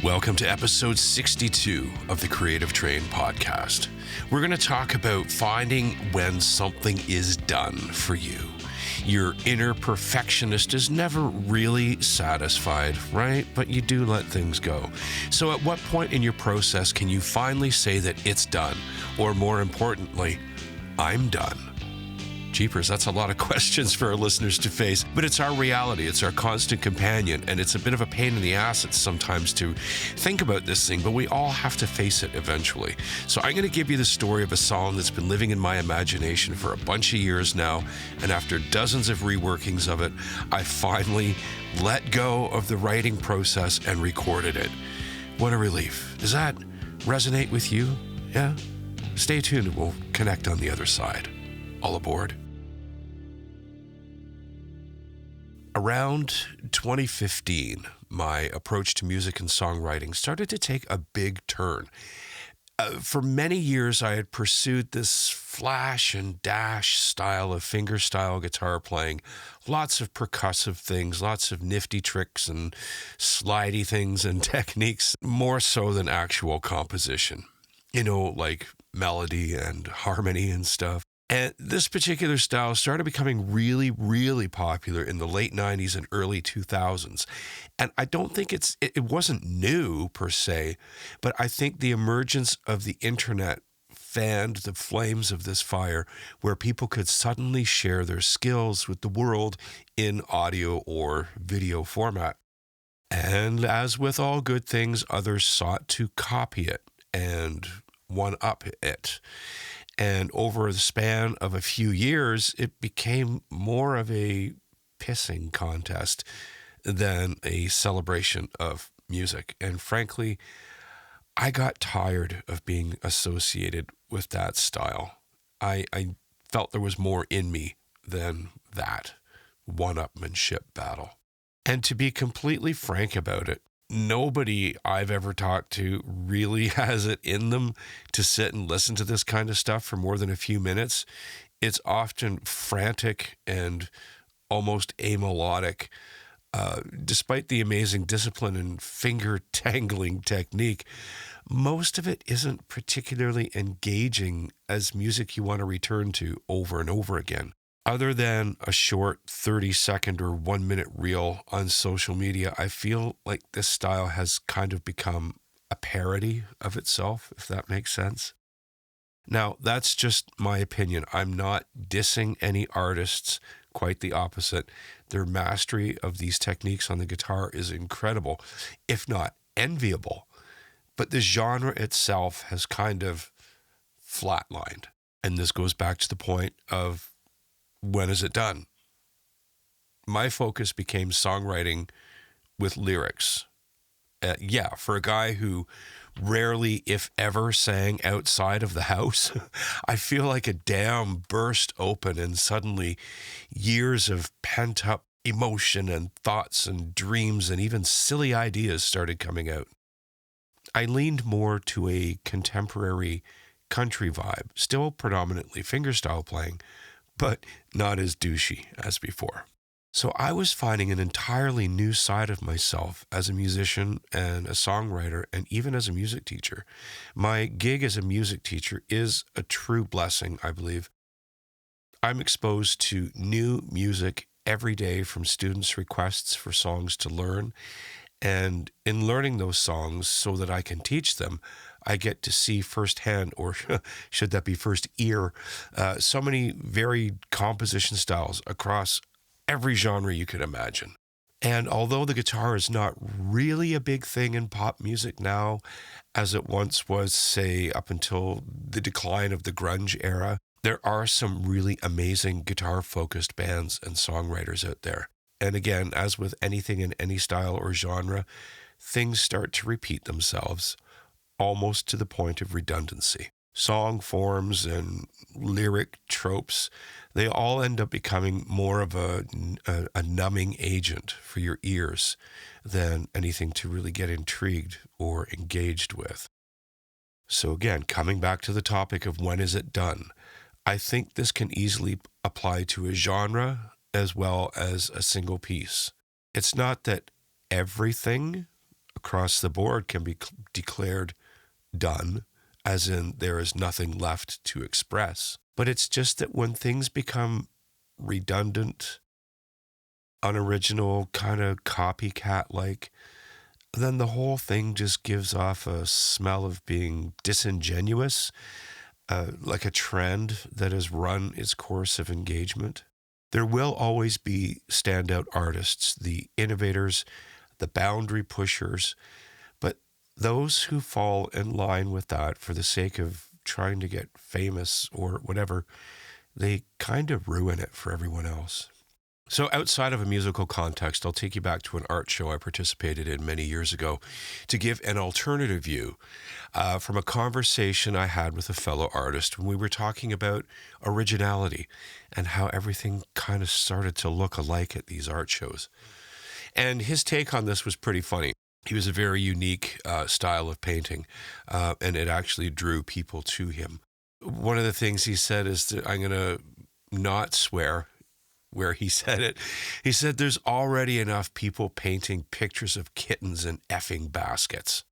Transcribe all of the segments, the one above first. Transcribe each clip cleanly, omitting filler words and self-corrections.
Welcome to episode 62 of the Creative Train podcast. We're going to talk about finding when something is done for you. Your inner perfectionist is never really satisfied, right? But you do let things go. So at what point in your process can you finally say that it's done? Or more importantly, I'm done? Jeepers, that's a lot of questions for our listeners to face, but it's our reality. It's our constant companion, and it's a bit of a pain in the ass sometimes to think about this thing, but we all have to face it eventually. So I'm going to give you the story of a song that's been living in my imagination for a bunch of years now, and after dozens of reworkings of it, I finally let go of the writing process and recorded it. What a relief. Does that resonate with you? Yeah? Stay tuned and we'll connect on the other side. All aboard. Around 2015, my approach to music and songwriting started to take a big turn. For many years, I had pursued this flash and dash style of fingerstyle guitar playing, lots of percussive things, lots of nifty tricks and slidey things and techniques, more so than actual composition, like melody and harmony and stuff. And this particular style started becoming really, really popular in the late 90s and early 2000s. And I don't think it wasn't new per se, but I think the emergence of the internet fanned the flames of this fire where people could suddenly share their skills with the world in audio or video format. And as with all good things, others sought to copy it and one-up it. And over the span of a few years, it became more of a pissing contest than a celebration of music. And frankly, I got tired of being associated with that style. I felt there was more in me than that one-upmanship battle. And to be completely frank about it, nobody I've ever talked to really has it in them to sit and listen to this kind of stuff for more than a few minutes. It's often frantic and almost amelodic. Despite the amazing discipline and finger-tangling technique, most of it isn't particularly engaging as music you want to return to over and over again. Other than a short 30-second or 1-minute reel on social media, I feel like this style has kind of become a parody of itself, if that makes sense. Now, that's just my opinion. I'm not dissing any artists, quite the opposite. Their mastery of these techniques on the guitar is incredible, if not enviable. But the genre itself has kind of flatlined. And this goes back to the point of, when is it done? My focus became songwriting with lyrics. For a guy who rarely, if ever, sang outside of the house, I feel like a dam burst open and suddenly years of pent-up emotion and thoughts and dreams and even silly ideas started coming out. I leaned more to a contemporary country vibe, still predominantly fingerstyle playing, but not as douchey as before. So I was finding an entirely new side of myself as a musician and a songwriter and even as a music teacher. My gig as a music teacher is a true blessing, I believe. I'm exposed to new music every day from students' requests for songs to learn. And in learning those songs so that I can teach them, I get to see firsthand, or should that be first ear, so many varied composition styles across every genre you could imagine. And although the guitar is not really a big thing in pop music now, as it once was, say, up until the decline of the grunge era, there are some really amazing guitar-focused bands and songwriters out there. And again, as with anything in any style or genre, things start to repeat themselves, almost to the point of redundancy. Song forms and lyric tropes, they all end up becoming more of a numbing agent for your ears than anything to really get intrigued or engaged with. So again, coming back to the topic of when is it done, I think this can easily apply to a genre as well as a single piece. It's not that everything across the board can be declared done, as in there is nothing left to express. But it's just that when things become redundant, unoriginal, kind of copycat-like, then the whole thing just gives off a smell of being disingenuous, like a trend that has run its course of engagement. There will always be standout artists, the innovators, the boundary pushers, but those who fall in line with that for the sake of trying to get famous or whatever, they kind of ruin it for everyone else. So outside of a musical context, I'll take you back to an art show I participated in many years ago to give an alternative view from a conversation I had with a fellow artist when we were talking about originality and how everything kind of started to look alike at these art shows. And his take on this was pretty funny. He was a very unique style of painting, and it actually drew people to him. One of the things he said is that I'm going to not swear where he said it. He said, there's already enough people painting pictures of kittens in effing baskets.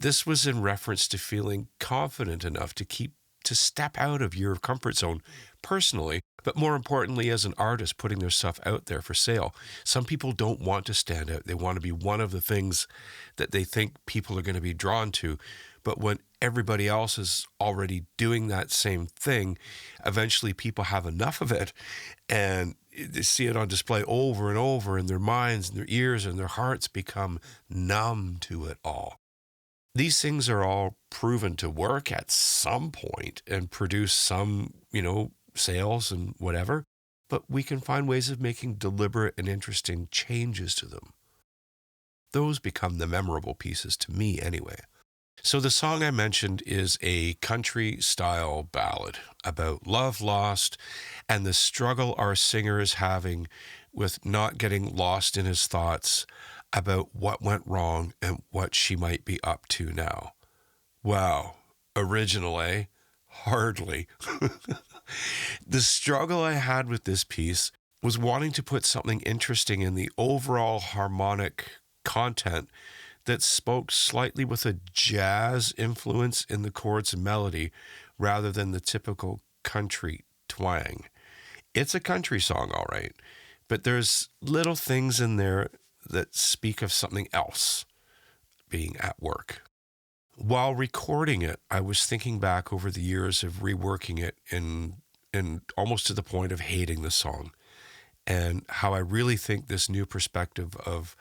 This was in reference to feeling confident enough to step out of your comfort zone personally, but more importantly, as an artist putting their stuff out there for sale. Some people don't want to stand out. They want to be one of the things that they think people are going to be drawn to. But when everybody else is already doing that same thing, eventually people have enough of it and they see it on display over and over, and their minds and their ears and their hearts become numb to it all. These things are all proven to work at some point and produce some, sales and whatever, but we can find ways of making deliberate and interesting changes to them. Those become the memorable pieces to me anyway. So the song I mentioned is a country-style ballad about love lost and the struggle our singer is having with not getting lost in his thoughts about what went wrong and what she might be up to now. Wow, original, eh? Hardly. The struggle I had with this piece was wanting to put something interesting in the overall harmonic content that spoke slightly with a jazz influence in the chords and melody rather than the typical country twang. It's a country song, all right, but there's little things in there that speak of something else being at work. While recording it, I was thinking back over the years of reworking it and almost to the point of hating the song, and how I really think this new perspective of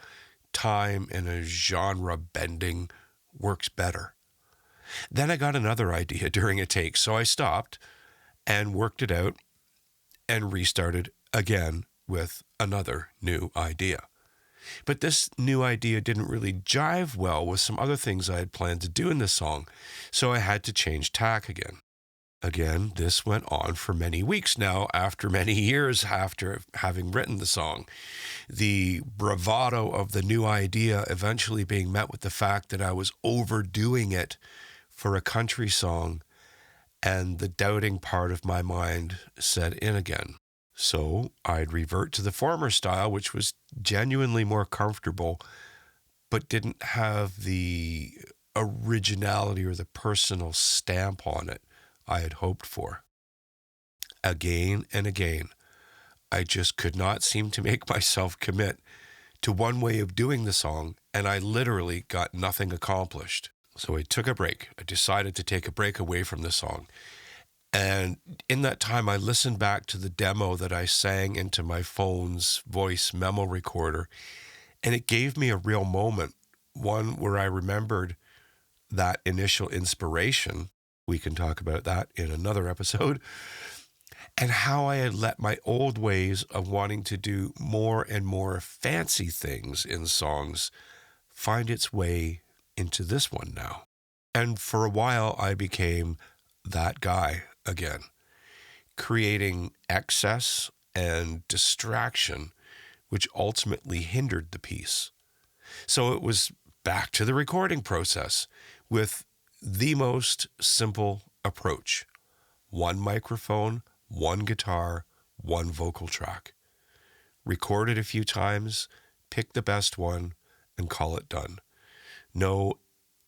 time and a genre bending works better. Then I got another idea during a take, so I stopped and worked it out and restarted again with another new idea. But this new idea didn't really jive well with some other things I had planned to do in this song, so I had to change tack again. Again, this went on for many weeks now, after many years after having written the song. The bravado of the new idea eventually being met with the fact that I was overdoing it for a country song, and the doubting part of my mind set in again. So I'd revert to the former style, which was genuinely more comfortable, but didn't have the originality or the personal stamp on it I had hoped for. Again and again, I just could not seem to make myself commit to one way of doing the song, and I literally got nothing accomplished. So I took a break. I decided to take a break away from the song. And in that time, I listened back to the demo that I sang into my phone's voice memo recorder, and it gave me a real moment, one where I remembered that initial inspiration. We can talk about that in another episode. And how I had let my old ways of wanting to do more and more fancy things in songs find its way into this one now. And for a while, I became that guy again, creating excess and distraction, which ultimately hindered the piece. So it was back to the recording process with the most simple approach. One microphone, one guitar, one vocal track. Record it a few times, pick the best one, and call it done. no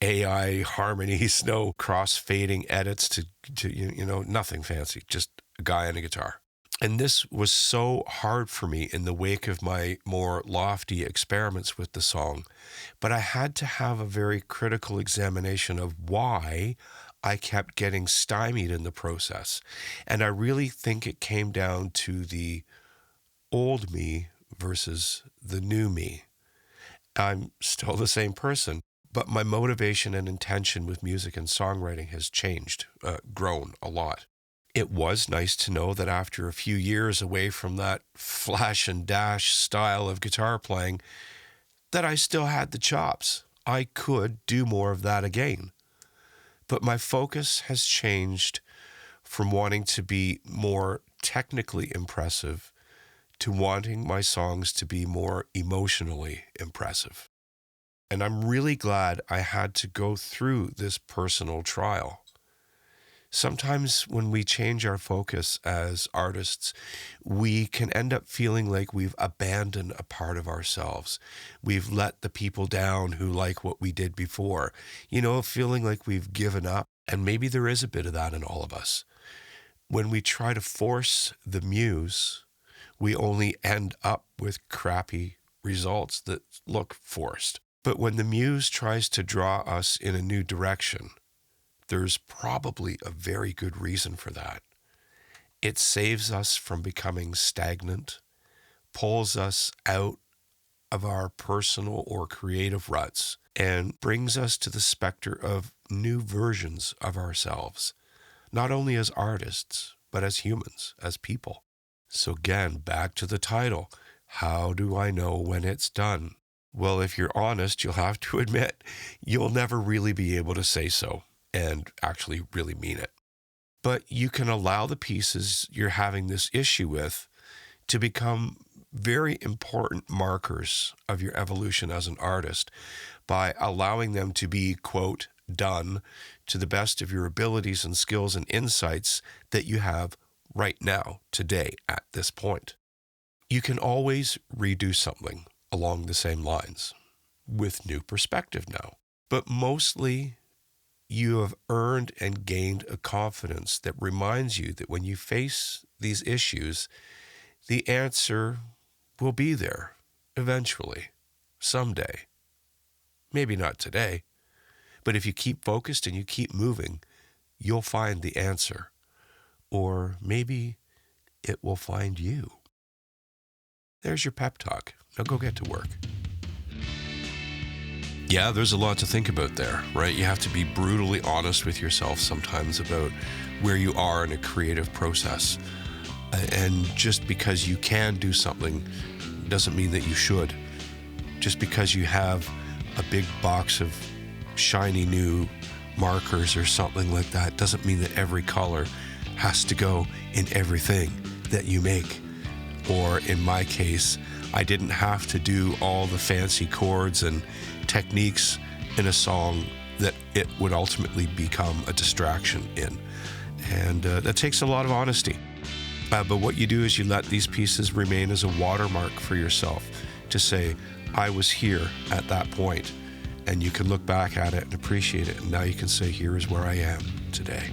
AI harmonies, no cross-fading edits to nothing fancy, just a guy and a guitar. And this was so hard for me in the wake of my more lofty experiments with the song. But I had to have a very critical examination of why I kept getting stymied in the process. And I really think it came down to the old me versus the new me. I'm still the same person, but my motivation and intention with music and songwriting has changed, grown a lot. It was nice to know that after a few years away from that flash and dash style of guitar playing, that I still had the chops. I could do more of that again. But my focus has changed from wanting to be more technically impressive to wanting my songs to be more emotionally impressive. And I'm really glad I had to go through this personal trial. Sometimes when we change our focus as artists, we can end up feeling like we've abandoned a part of ourselves. We've let the people down who like what we did before, feeling like we've given up. And maybe there is a bit of that in all of us. When we try to force the muse, we only end up with crappy results that look forced. But when the muse tries to draw us in a new direction, there's probably a very good reason for that. It saves us from becoming stagnant, pulls us out of our personal or creative ruts, and brings us to the specter of new versions of ourselves, not only as artists, but as humans, as people. So again, back to the title, how do I know when it's done? Well, if you're honest, you'll have to admit you'll never really be able to say so and actually really mean it. But you can allow the pieces you're having this issue with to become very important markers of your evolution as an artist by allowing them to be, quote, done to the best of your abilities and skills and insights that you have right now, today, at this point. You can always redo something along the same lines with new perspective now. But mostly, you have earned and gained a confidence that reminds you that when you face these issues, the answer will be there eventually, someday. Maybe not today, but if you keep focused and you keep moving, you'll find the answer. Or maybe it will find you. There's your pep talk. Now go get to work. Yeah, there's a lot to think about there, right? You have to be brutally honest with yourself sometimes about where you are in a creative process. And just because you can do something doesn't mean that you should. Just because you have a big box of shiny new markers or something like that doesn't mean that every color has to go in everything that you make. Or in my case, I didn't have to do all the fancy chords and techniques in a song that it would ultimately become a distraction in. And that takes a lot of honesty. But what you do is you let these pieces remain as a watermark for yourself to say, I was here at that point, and you can look back at it and appreciate it. And now you can say, here is where I am today.